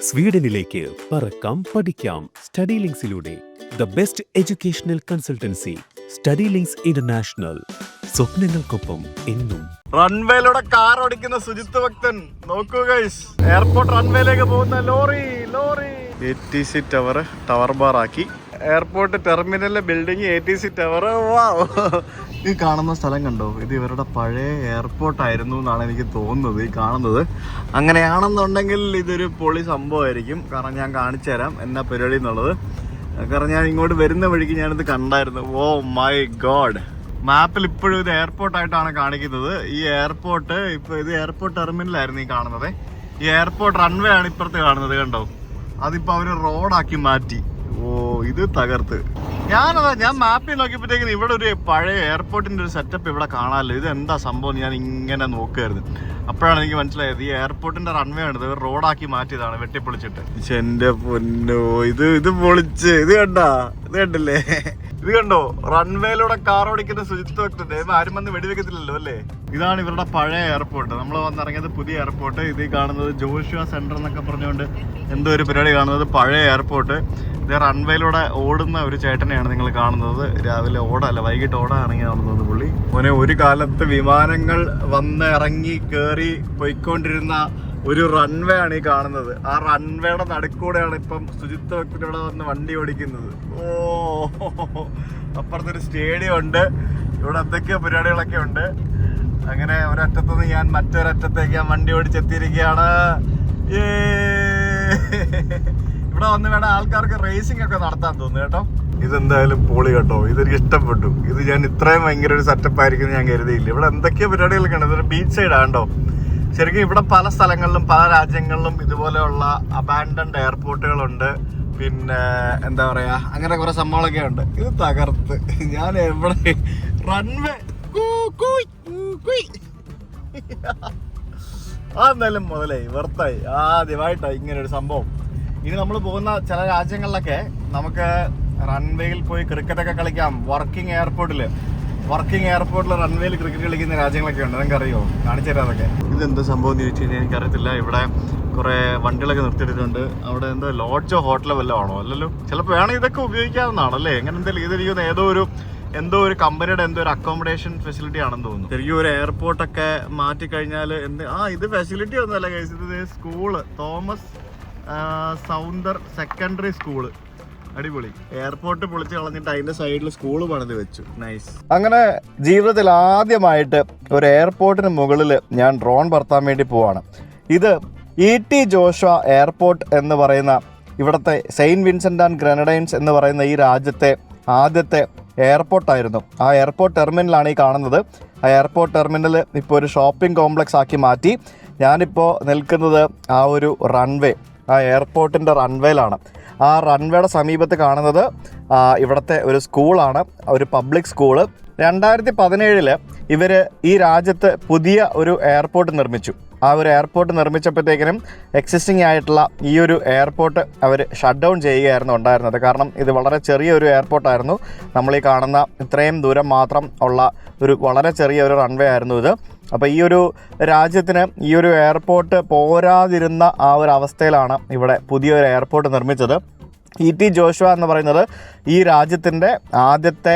സ്വീഡനിലേക്ക് പറക്കാം പഠിക്കാം സ്റ്റഡി ലിങ്ക്സിലൂടെ. The best educational consultancy study links international. സ്വപ്നങ്ങൾക്കൊപ്പം എന്നും. റൺവേയിലൂടെ കാർ ഓടിക്കുന്ന സുജിത്ത് ഭക്തൻ നോക്കൂ ഗൈസ്. എയർപോർട്ട് റൺവേയിലേക്ക് പോകുന്ന ലോറി ATC ടവർ ബാർ ആക്കി. എയർപോർട്ട് ടെർമിനലിലെ ബിൽഡിംഗ് ATC ടവർ. ഈ കാണുന്ന സ്ഥലം കണ്ടോ, ഇത് ഇവരുടെ പഴയ എയർപോർട്ട് ആയിരുന്നു എന്നാണ് എനിക്ക് തോന്നുന്നത്. ഈ കാണുന്നത് അങ്ങനെയാണെന്നുണ്ടെങ്കിൽ ഇതൊരു പൊളി സംഭവമായിരിക്കും. കാരണം ഞാൻ കാണിച്ചു തരാം എന്നാ പരിപാടി എന്നുള്ളത്. കാരണം ഞാൻ ഇങ്ങോട്ട് വരുന്ന വഴിക്ക് ഞാനിത് കണ്ടായിരുന്നു. ഓ മൈ ഗോഡ്, മാപ്പിൽ ഇപ്പോഴും ഇത് എയർപോർട്ടായിട്ടാണ് കാണിക്കുന്നത്. ഈ എയർപോർട്ട് ഇപ്പോൾ ഇത് എയർപോർട്ട് ടെർമിനലായിരുന്നു ഈ കാണുന്നത്. ഈ എയർപോർട്ട് റൺവേ ആണ് ഇപ്പുറത്ത് കാണുന്നത് കണ്ടോ. അതിപ്പോൾ അവർ റോഡാക്കി മാറ്റി. ഓ ഇത് തകർത്ത്. ഞാൻ മാപ്പിൽ നോക്കിയപ്പോഴത്തേക്കും ഇവിടെ ഒരു പഴയ എയർപോർട്ടിൻ്റെ ഒരു സെറ്റപ്പ് ഇവിടെ കാണാമല്ലോ. ഇത് എന്താ സംഭവം ഞാൻ ഇങ്ങനെ നോക്കുമായിരുന്നു. അപ്പോഴാണ് എനിക്ക് മനസ്സിലായത് ഈ എയർപോർട്ടിൻ്റെ റൺവേ ആണ് ഇത് റോഡാക്കി മാറ്റിയതാണ് വെട്ടിപ്പൊളിച്ചിട്ട്. എൻ്റെ പൊന്നോ, ഇത് പൊളിച്ച്. ഇത് കണ്ടില്ലേ? ഇത് കണ്ടോ, റൺവേയിലൂടെ കാർ ഓടിക്കുന്ന സുജിത്ത് ഭക്തന്റെ. ആരും വന്ന് വെടിവെക്കത്തില്ലല്ലോ അല്ലേ. ഇതാണ് ഇവരുടെ പഴയ എയർപോർട്ട്. നമ്മൾ വന്നിറങ്ങിയത് പുതിയ എയർപോർട്ട്. ഇത് കാണുന്നത് ജോഷുവ സെന്റർ എന്നൊക്കെ പറഞ്ഞുകൊണ്ട് എന്തോ ഒരു പരിപാടി കാണുന്നത് പഴയ എയർപോർട്ട്. ഇത് റൺവേയിലൂടെ ഓടുന്ന ഒരു ചേട്ടനെയാണ് നിങ്ങൾ കാണുന്നത്. രാവിലെ ഓടല്ല, വൈകിട്ട് ഓടാണെങ്കിൽ കാണുന്നത് പുള്ളി. മോനെ, ഒരു കാലത്ത് വിമാനങ്ങൾ വന്ന് ഇറങ്ങി കയറി പോയിക്കൊണ്ടിരുന്ന ഒരു റൺവേ ആണ് ഈ കാണുന്നത്. ആ റൺവേയുടെ നടുക്കൂടെയാണ് ഇപ്പം സുജിത്ത് ഭക്തൻ ഇവിടെ വന്ന് വണ്ടി ഓടിക്കുന്നത്. ഓ, അപ്പുറത്തൊരു സ്റ്റേഡിയം ഉണ്ട്. ഇവിടെ എന്തൊക്കെയോ പരിപാടികളൊക്കെ ഉണ്ട്. അങ്ങനെ ഒരറ്റത്തുനിന്ന് ഞാൻ മറ്റൊരറ്റത്തേക്ക് ഞാൻ വണ്ടി ഓടിച്ചെത്തിയിരിക്കുകയാണ്. ഇവിടെ വന്ന് വേണം ആൾക്കാർക്ക് റേസിംഗ് ഒക്കെ നടത്താൻ തോന്നുന്നു കേട്ടോ. ഇതെന്തായാലും പൊളി കേട്ടോ. ഇതെനിക്ക് ഇഷ്ടപ്പെട്ടു. ഇത് ഞാൻ ഇത്രയും ഭയങ്കര ഒരു സെറ്റപ്പ് ആയിരിക്കും ഞാൻ കരുതിയില്ല. ഇവിടെ എന്തൊക്കെയോ പരിപാടികളൊക്കെ ഉണ്ട്. ഇതൊരു ബീച്ച് സൈഡാണ്ടോ. ശരിക്കും ഇവിടെ പല സ്ഥലങ്ങളിലും പല രാജ്യങ്ങളിലും ഇതുപോലെയുള്ള അബാൻഡൻഡ് എയർപോർട്ടുകളുണ്ട്. പിന്നെ എന്താ പറയാ, അങ്ങനെ കുറെ സംഭവങ്ങളൊക്കെ ഉണ്ട്. ഇത് തകർത്ത് ഞാൻ എവിടെ റൺവേ അതെന്തായാലും മുതലായി, വെർത്തായി. ആദ്യമായിട്ടായി ഇങ്ങനെ ഒരു സംഭവം. ഇനി നമ്മൾ പോകുന്ന ചില രാജ്യങ്ങളിലൊക്കെ നമുക്ക് റൺവേയിൽ പോയി ക്രിക്കറ്റൊക്കെ കളിക്കാം. വർക്കിംഗ് എയർപോർട്ടിൽ റൺവേയിൽ ക്രിക്കറ്റ് കളിക്കുന്ന രാജ്യങ്ങളൊക്കെ ഉണ്ട്. നിങ്ങൾക്ക് അറിയോ? കാണിച്ചു തരാം അതൊക്കെ. ഇതെന്താ സംഭവം എന്ന് ചോദിച്ചു കഴിഞ്ഞാൽ എനിക്കറിയത്തില്ല. ഇവിടെ കുറേ വണ്ടികളൊക്കെ നിർത്തിയിട്ടുണ്ട്. അവിടെ എന്താ ലോഡ്ജോ ഹോട്ടലോ വല്ലതും ആണോ? അല്ലല്ലോ. ചിലപ്പോൾ വേണമെങ്കിൽ ഇതൊക്കെ ഉപയോഗിക്കാവുന്നതാണല്ലേ. എങ്ങനെ എന്തെങ്കിലും ഇതെനിക്ക് എന്തോ ഒരു കമ്പനിയുടെ എന്തോ ഒരു അക്കോമഡേഷൻ ഫെസിലിറ്റി ആണെന്ന് തോന്നുന്നു. ശരിക്കും ഒരു എയർപോർട്ടൊക്കെ മാറ്റിക്കഴിഞ്ഞാൽ ഇത് ഫെസിലിറ്റി ഒന്നുമല്ല ഗൈസ്. ഇത് school, Thomas Soundar secondary school. അടിപൊളി. എയർപോർട്ട് പൊളിച്ച് കളഞ്ഞിട്ട് അതിന്റെ സൈഡിൽ സ്കൂള് പണിത് വെച്ചു. നൈസ്. അങ്ങനെ ജീവിതത്തിൽ ആദ്യമായിട്ട് ഒരു എയർപോർട്ടിന് മുകളിൽ ഞാൻ ഡ്രോൺ പറത്താൻ വേണ്ടി പോവാണ്. ഇത് ET ജോഷുവ എയർപോർട്ട് എന്ന് പറയുന്ന ഇവിടുത്തെ സെയിൻറ്റ് വിൻസെൻ്റ് ആൻഡ് ഗ്രനഡൈൻസ് എന്ന് പറയുന്ന ഈ രാജ്യത്തെ ആദ്യത്തെ എയർപോർട്ടായിരുന്നു. ആ എയർപോർട്ട് ടെർമിനലാണ് ഈ കാണുന്നത്. ആ എയർപോർട്ട് ടെർമിനൽ ഇപ്പോൾ ഒരു ഷോപ്പിംഗ് കോംപ്ലക്സ് ആക്കി മാറ്റി. ഞാനിപ്പോൾ നിൽക്കുന്നത് ആ ഒരു റൺവേ, ആ എയർപോർട്ടിൻ്റെ റൺവേയിലാണ്. ആ റൺവേയുടെ സമീപത്ത് കാണുന്നത് ഇവിടുത്തെ ഒരു സ്കൂളാണ്, ഒരു പബ്ലിക് സ്കൂള്. 2017 ഇവർ ഈ രാജ്യത്ത് പുതിയ ഒരു എയർപോർട്ട് നിർമ്മിച്ചു. ആ ഒരു എയർപോർട്ട് നിർമ്മിച്ചപ്പോഴത്തേക്കിനും എക്സിസ്റ്റിംഗ് ആയിട്ടുള്ള ഈ ഒരു എയർപോർട്ട് അവർ ഷട്ട് ഡൗൺ ചെയ്യുകയായിരുന്നു ഉണ്ടായിരുന്നത്. കാരണം ഇത് വളരെ ചെറിയൊരു എയർപോർട്ടായിരുന്നു. നമ്മളീ കാണുന്ന ഇത്രയും ദൂരം മാത്രം ഉള്ള ഒരു വളരെ ചെറിയ ഒരു റൺവേ ആയിരുന്നു ഇത്. അപ്പോൾ ഈ ഒരു രാജ്യത്തിന് ഈ ഒരു എയർപോർട്ട് പോരാതിരുന്ന ആ ഒരു അവസ്ഥയിലാണ് ഇവിടെ പുതിയൊരു എയർപോർട്ട് നിർമ്മിച്ചത്. ET ജോഷുവ എന്ന് പറയുന്നത് ഈ രാജ്യത്തിൻ്റെ ആദ്യത്തെ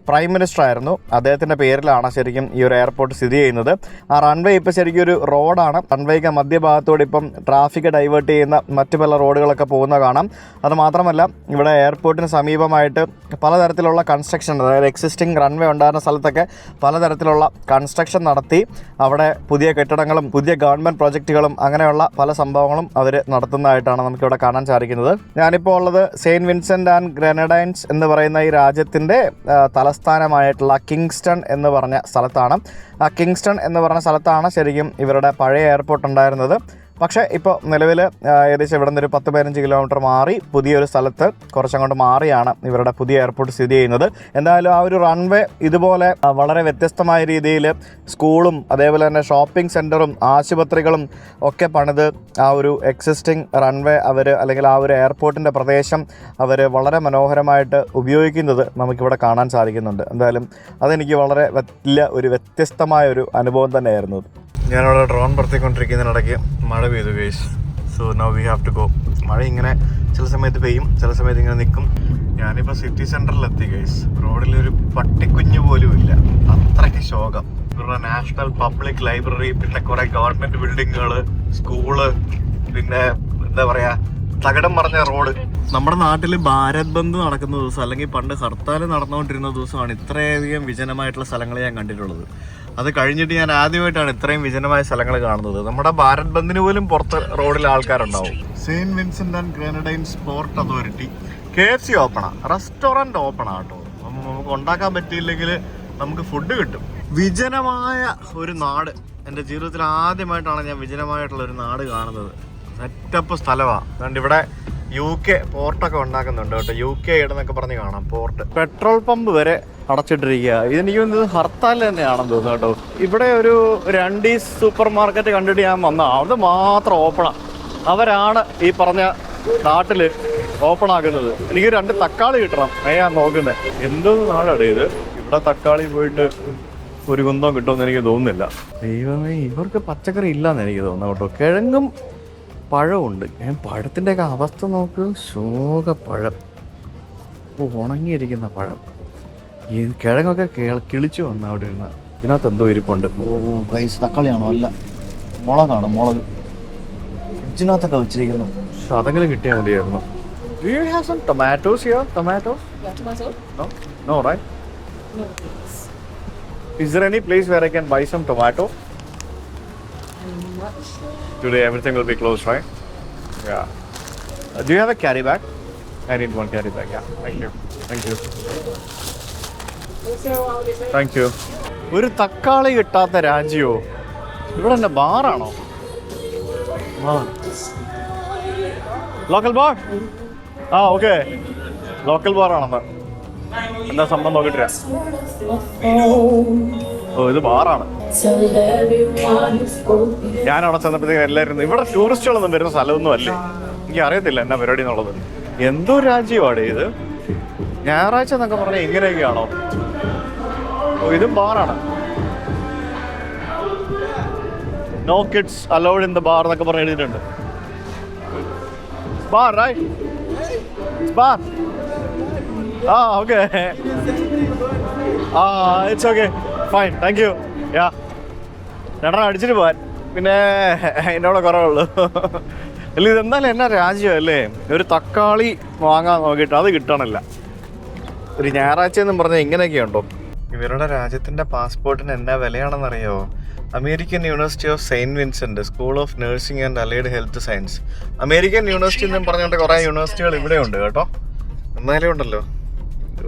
പ്രൈം മിനിസ്റ്റർ ആയിരുന്നു. അദ്ദേഹത്തിൻ്റെ പേരിലാണ് ശരിക്കും ഈ ഒരു എയർപോർട്ട് സ്ഥിതി ചെയ്യുന്നത്. ആ റൺവേ ഇപ്പോൾ ശരിക്കും ഒരു റോഡാണ്. റൺവേക്ക് മധ്യഭാഗത്തോടെ ഇപ്പം ട്രാഫിക് ഡൈവേർട്ട് ചെയ്യുന്ന മറ്റു പല റോഡുകളൊക്കെ പോകുന്ന കാണാം. അതുമാത്രമല്ല ഇവിടെ എയർപോർട്ടിന് സമീപമായിട്ട് പലതരത്തിലുള്ള കൺസ്ട്രക്ഷൻ, അതായത് എക്സിസ്റ്റിംഗ് റൺവേ ഉണ്ടായിരുന്ന സ്ഥലത്തൊക്കെ പലതരത്തിലുള്ള കൺസ്ട്രക്ഷൻ നടത്തി അവിടെ പുതിയ കെട്ടിടങ്ങളും പുതിയ ഗവൺമെൻറ് പ്രോജക്റ്റുകളും അങ്ങനെയുള്ള പല സംഭവങ്ങളും അവർ നടത്തുന്നതായിട്ടാണ് നമുക്കിവിടെ കാണാൻ സാധിക്കുന്നത്. ഞാനിപ്പോൾ ഉള്ളത് സെയിൻറ്റ് വിൻസെൻ്റ് ആൻഡ് ഗ്രനഡൈൻസ് എന്ന് പറയുന്ന ഈ രാജ്യത്തിൻ്റെ തലസ്ഥാനമായിട്ടുള്ള കിങ്സ്റ്റൺ എന്ന് പറഞ്ഞ സ്ഥലത്താണ്. ആ കിങ്സ്റ്റൺ എന്ന് പറഞ്ഞ സ്ഥലത്താണ് ശരിക്കും ഇവരുടെ പഴയ എയർപോർട്ട് ഉണ്ടായിരുന്നത്. പക്ഷേ ഇപ്പോൾ നിലവിൽ ഏകദേശം ഇവിടെ നിന്ന് ഒരു 10-15 കിലോമീറ്റർ മാറി പുതിയൊരു സ്ഥലത്ത് കുറച്ചങ്ങോട്ട് മാറിയാണ് ഇവരുടെ പുതിയ എയർപോർട്ട് സ്ഥിതി ചെയ്യുന്നത്. എന്തായാലും ആ ഒരു റൺവേ ഇതുപോലെ വളരെ വ്യത്യസ്തമായ രീതിയിൽ സ്കൂളും അതേപോലെ തന്നെ ഷോപ്പിംഗ് സെൻറ്ററും ആശുപത്രികളും ഒക്കെ പണിത് ആ ഒരു എക്സിസ്റ്റിംഗ് റൺവേ അല്ലെങ്കിൽ ആ ഒരു എയർപോർട്ടിൻ്റെ പ്രദേശം അവർ വളരെ മനോഹരമായിട്ട് ഉപയോഗിക്കുന്നത് നമുക്കിവിടെ കാണാൻ സാധിക്കുന്നുണ്ട്. എന്തായാലും അതെനിക്ക് വളരെ ഒരു വ്യത്യസ്തമായ ഒരു അനുഭവം തന്നെയായിരുന്നു. ഞാനവിടെ ഡ്രോൺ പറത്തിക്കൊണ്ടിരിക്കുന്നതിനിടയ്ക്ക് മഴ പെയ്തു guys. So now we have to go. മഴ ഇങ്ങനെ ചില സമയത്ത് പെയ്യും, ചില സമയത്ത് ഇങ്ങനെ നിൽക്കും. ഞാനിപ്പോൾ സിറ്റി സെൻറ്ററിലെത്തി ഗൈസ്. റോഡിലൊരു പട്ടിക്കുഞ്ഞു പോലും ഇല്ല, അത്രയ്ക്ക് ശോകം. ഇവരുടെ നാഷണൽ പബ്ലിക് ലൈബ്രറി, പിന്നെ കുറേ ഗവൺമെൻറ് ബിൽഡിങ്ങുകൾ, സ്കൂള്, പിന്നെ എന്താ പറയുക തകിടം പറഞ്ഞ റോഡ്. നമ്മുടെ നാട്ടിൽ ഭാരത് ബന്ദ് നടക്കുന്ന ദിവസം അല്ലെങ്കിൽ പണ്ട് ഹർത്താൽ നടന്നുകൊണ്ടിരുന്ന ദിവസമാണ് ഇത്രയധികം വിജനമായിട്ടുള്ള സ്ഥലങ്ങൾ ഞാൻ കണ്ടിട്ടുള്ളത്. അത് കഴിഞ്ഞിട്ട് ഞാൻ ആദ്യമായിട്ടാണ് ഇത്രയും വിജനമായ സ്ഥലങ്ങൾ കാണുന്നത്. നമ്മുടെ ഭാരത് ബന്ദിന് പോലും പുറത്ത് റോഡിൽ ആൾക്കാരുണ്ടാവും. Saint Vincent and Grenadines port authority. KFC ഓപ്പണാ, റെസ്റ്റോറൻറ്റ് ഓപ്പണാ കേട്ടോ. നമുക്ക് ഉണ്ടാക്കാൻ പറ്റിയില്ലെങ്കിൽ നമുക്ക് ഫുഡ് കിട്ടും. വിജനമായ ഒരു നാട്. എൻ്റെ ജീവിതത്തിൽ ആദ്യമായിട്ടാണ് ഞാൻ വിജനമായിട്ടുള്ള ഒരു നാട് കാണുന്നത്. സെറ്റപ്പ് സ്ഥലമാണ്. അതുകൊണ്ട് ഇവിടെ UK പോർട്ടൊക്കെ ഉണ്ടാക്കുന്നുണ്ട് കേട്ടോ. UK എന്നൊക്കെ പറഞ്ഞ് കാണാം പോർട്ട്. പെട്രോൾ പമ്പ് വരെ അടച്ചിട്ടിരിക്കുക. ഇതെനിക്ക് തോന്നുന്നത് ഹർത്താൽ തന്നെയാണെന്ന് തോന്നുന്നു കേട്ടോ. ഇവിടെ ഒരു രണ്ടീസ് സൂപ്പർ മാർക്കറ്റ് കണ്ടിട്ട് ഞാൻ വന്ന അത് മാത്രം ഓപ്പണാണ്. അവരാണ് ഈ പറഞ്ഞ നാട്ടിൽ ഓപ്പൺ ആക്കുന്നത്. എനിക്ക് 2 തക്കാളി കിട്ടണം. ഞാൻ നോക്കുന്നത് എന്തോ നാടാണ് ഇത്. ഇവിടെ തക്കാളി പോയിട്ട് ഒരു കുന്തം കിട്ടുമെന്ന് എനിക്ക് തോന്നുന്നില്ല. ദൈവമേ, ഇവർക്ക് പച്ചക്കറി ഇല്ലയെന്ന് എനിക്ക് തോന്നുന്നു കേട്ടോ. കിഴങ്ങും പഴമുണ്ട്. ഞാൻ പഴത്തിൻ്റെയൊക്കെ അവസ്ഥ നോക്ക്. ശോകപ്പഴം, ഉണങ്ങിയിരിക്കുന്ന പഴം. ഈ കിഴങ്ങൊക്കെ കിളിച്ചു വന്ന അവിടെ ഇരുന്ന്. ഇതിനകത്ത് എന്തോ ഇരിപ്പുണ്ട്. പ്രൈസ് തക്കാളിയാണോ? അല്ല, മുളകാണ്. മുളക് ഫ്രിഡ്ജിനകത്തൊക്കെ വെച്ചിരിക്കുന്നു. പക്ഷെ അതെങ്കിലും കിട്ടിയാൽ മതിയായിരുന്നു. Do you have some tomatoes here? Tomatoes? Yeah, tomato. No? No, right? No. Is there any place where I can buy some tomato? I'm not sure. Today everything will be closed, right? Yeah. Do you have a carry bag? I need one carry bag, yeah. Thank you. Thank you. Thank you. ഒരു തക്കാളി കിട്ടാത്ത രാജ്യമോ? ഇവിടെ എൻ്റെ ബാറാണോ? Local bar? ആ, okay. Local ബാറാണെന്ന്. എന്താ സംഭവം നോക്കിട്ട്. ഓ, ഇത് ബാറാണ്. ഞാൻ അവിടെ ചെന്നപ്പോഴത്തേക്കും എല്ലാവരും ഇവിടെ ടൂറിസ്റ്റുകളൊന്നും വരുന്ന സ്ഥലമൊന്നും അല്ലേ. എനിക്ക് അറിയത്തില്ല എന്നാ പരിപാടി എന്നുള്ളത്. എന്തോ രാജ്യമാണ് ഇത്. ഞായറാഴ്ച എന്നൊക്കെ പറഞ്ഞാൽ ഇങ്ങനെയൊക്കെയാണോ? ഓ, ഇതും ബാറാണ്. No kids allowed in the bar എന്നൊക്കെ പറഞ്ഞ് എഴുതിയിട്ടുണ്ട്. Bar right? ബാർ. ആ, ഓക്കെ. ആ, it's okay, fine, thank you. Yeah, രണ്ടെണ്ണം അടിച്ചിട്ട് പോവാൻ. പിന്നെ എന്നോട് കുറവുള്ളൂ. അല്ല, ഇതെന്തായാലും എന്നാ രാജ്യമല്ലേ. ഒരു തക്കാളി വാങ്ങാൻ നോക്കിയിട്ട് അത് കിട്ടണില്ല. ഒരു ഞായറാഴ്ച എന്നും പറഞ്ഞാൽ ഇങ്ങനെയൊക്കെയുണ്ടോ? ഇവരുടെ രാജ്യത്തിൻ്റെ പാസ്പോർട്ടിന് എന്നാ വിലയാണെന്നറിയോ? American university of Saint Vincent, school of nursing and allied health science. American university എന്നും പറഞ്ഞുകൊണ്ട് കുറേ യൂണിവേഴ്സിറ്റികൾ ഇവിടെ ഉണ്ട് കേട്ടോ. എന്നാലും ഉണ്ടല്ലോ,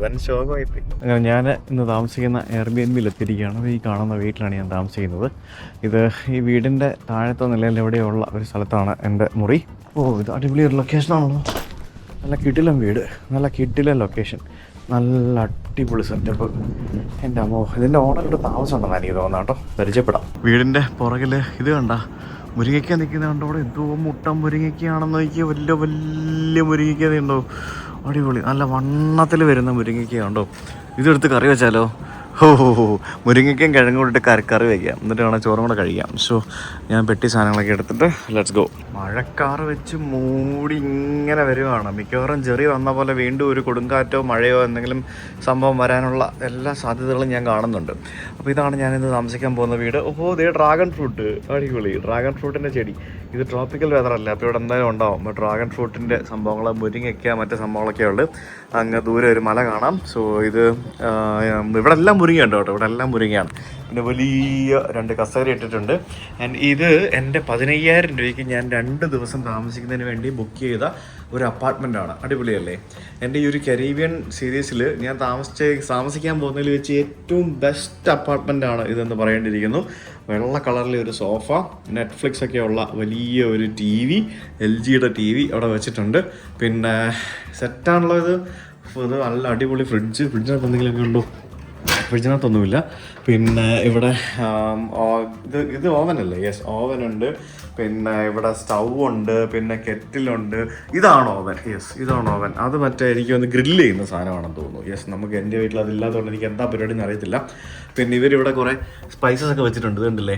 വൻ ശോകമായിപ്പോയി. അങ്ങനെ ഞാൻ ഇന്ന് താമസിക്കുന്ന എയർബിഎൻബിയിൽ എത്തിയിരിക്കുകയാണ്. ഈ കാണുന്ന വീട്ടിലാണ് ഞാൻ താമസിക്കുന്നത്. ഇത് ഈ വീടിൻ്റെ താഴത്തെ നിലയിൽ എവിടെയുള്ള ഒരു സ്ഥലത്താണ് എൻ്റെ മുറി. ഓ, ഇത് അടിപൊളി ഒരു ലൊക്കേഷനാണല്ലോ. നല്ല കിടിലൻ വീട്, നല്ല കിടിലൻ ലൊക്കേഷൻ, നല്ല അടിപൊളി സെറ്റപ്പ്. എൻ്റെ അമ്മോ, ഇതിൻ്റെ ഓണറിൻ്റെ താമസം ഉണ്ടെന്ന് എനിക്ക് തോന്നുന്നു കേട്ടോ. പരിചയപ്പെടാം. വീടിൻ്റെ പുറകിൽ ഇത് കണ്ട മുരിങ്ങയ്ക്ക നിൽക്കുന്ന കണ്ടോ. അവിടെ എന്തോ മുട്ടം മുരിങ്ങയ്ക്കയാണെന്ന് നോക്കിയാൽ വലിയ വലിയ മുരിങ്ങയ്ക്ക ഉണ്ടോ. അടിപൊളി, നല്ല വണ്ണത്തിൽ വരുന്ന മുരിങ്ങയ്ക്ക ഉണ്ടോ. ഇതെടുത്ത് കറി വെച്ചാലോ? ഹോ ഹോ ഹോ, മുരിങ്ങയ്ക്കയും കിഴങ്ങും കൂടിയിട്ട് കറി വയ്ക്കാം. എന്നിട്ട് വേണം ചോറും കൂടെ കഴിക്കാം. സോ ഞാൻ പെട്ടി സാധനങ്ങളൊക്കെ എടുത്തിട്ട് ലെറ്റ്സ് ഗോ. മഴക്കാറ് വെച്ച് മൂടി ഇങ്ങനെ വരുവാണ്. മിക്കവാറും ചെറിയ വന്ന പോലെ വീണ്ടും ഒരു കൊടുങ്കാറ്റോ മഴയോ എന്തെങ്കിലും സംഭവം വരാനുള്ള എല്ലാ സാധ്യതകളും ഞാൻ കാണുന്നുണ്ട്. അപ്പോൾ ഇതാണ് ഞാനിന്ന് താമസിക്കാൻ പോകുന്ന വീട്. ഓഹോ, ദേ ഡ്രാഗൺ ഫ്രൂട്ട്, അടിപൊളി. ഡ്രാഗൺ ഫ്രൂട്ടിൻ്റെ ചെടി. ഇത് ട്രോപ്പിക്കൽ വെതറല്ല, അപ്പോൾ ഇവിടെ എന്തായാലും ഉണ്ടാവും. അപ്പോൾ ഡ്രാഗൺ ഫ്രൂട്ടിൻ്റെ സംഭവങ്ങൾ, മുരിങ്ങയ്ക്ക, മറ്റു സംഭവങ്ങളൊക്കെ ഉണ്ട്. അങ്ങ് ദൂരെ ഒരു മല കാണാം. സോ ഇത് ഇവിടെ എല്ലാം മുരിങ്ങയുണ്ട് കേട്ടോ. ഇവിടെ എല്ലാം മുരിങ്ങയാണ്. പിന്നെ വലിയ 2 കസേര ഇട്ടിട്ടുണ്ട്. ആൻഡ് ഇത് എൻ്റെ 15,000 രൂപയ്ക്ക് ഞാൻ 2 ദിവസം താമസിക്കുന്നതിന് വേണ്ടി ബുക്ക് ചെയ്ത ഒരു അപ്പാർട്ട്മെൻറ്റാണ്. അടിപൊളിയല്ലേ? എൻ്റെ ഈ ഒരു കരീബിയൻ സീരീസിൽ ഞാൻ താമസിക്കാൻ പോകുന്നതിൽ വെച്ച് ഏറ്റവും ബെസ്റ്റ് അപ്പാർട്ട്മെൻറ്റാണ് ഇതെന്ന് പറയേണ്ടിയിരിക്കുന്നു. വെള്ള കളറിലെ ഒരു സോഫ, നെറ്റ്ഫ്ലിക്സ് ഒക്കെ ഉള്ള വലിയ ഒരു TV, LGയുടെ TV അവിടെ വെച്ചിട്ടുണ്ട്. പിന്നെ സെറ്റാണല്ലോ ഇത്. നല്ല അടിപൊളി ഫ്രിഡ്ജിനകത്ത് എന്തെങ്കിലുമൊക്കെ ഉണ്ടോ? ഫ്രിഡ്ജിനകത്തൊന്നുമില്ല. പിന്നെ ഇവിടെ ഇത് ഓവനല്ലേ? യെസ്, ഓവനുണ്ട്. പിന്നെ ഇവിടെ സ്റ്റൗ ഉണ്ട്, പിന്നെ കെറ്റിലുണ്ട്. ഇതാണ് ഓവൻ. യെസ്, ഇതാണ് ഓവൻ. അത് മറ്റേ എനിക്ക് ഒന്ന് ഗ്രില്ല് ചെയ്യുന്ന സാധനമാണെന്ന് തോന്നുന്നു. യെസ്, നമുക്ക് എൻ്റെ വീട്ടിൽ അതില്ലാത്തതുകൊണ്ട് എനിക്ക് എന്താ പരിപാടി എന്ന് അറിയത്തില്ല. പിന്നെ ഇവരിവിടെ കുറേ സ്പൈസസ് ഒക്കെ വെച്ചിട്ടുണ്ട്. ഇതുണ്ടല്ലേ?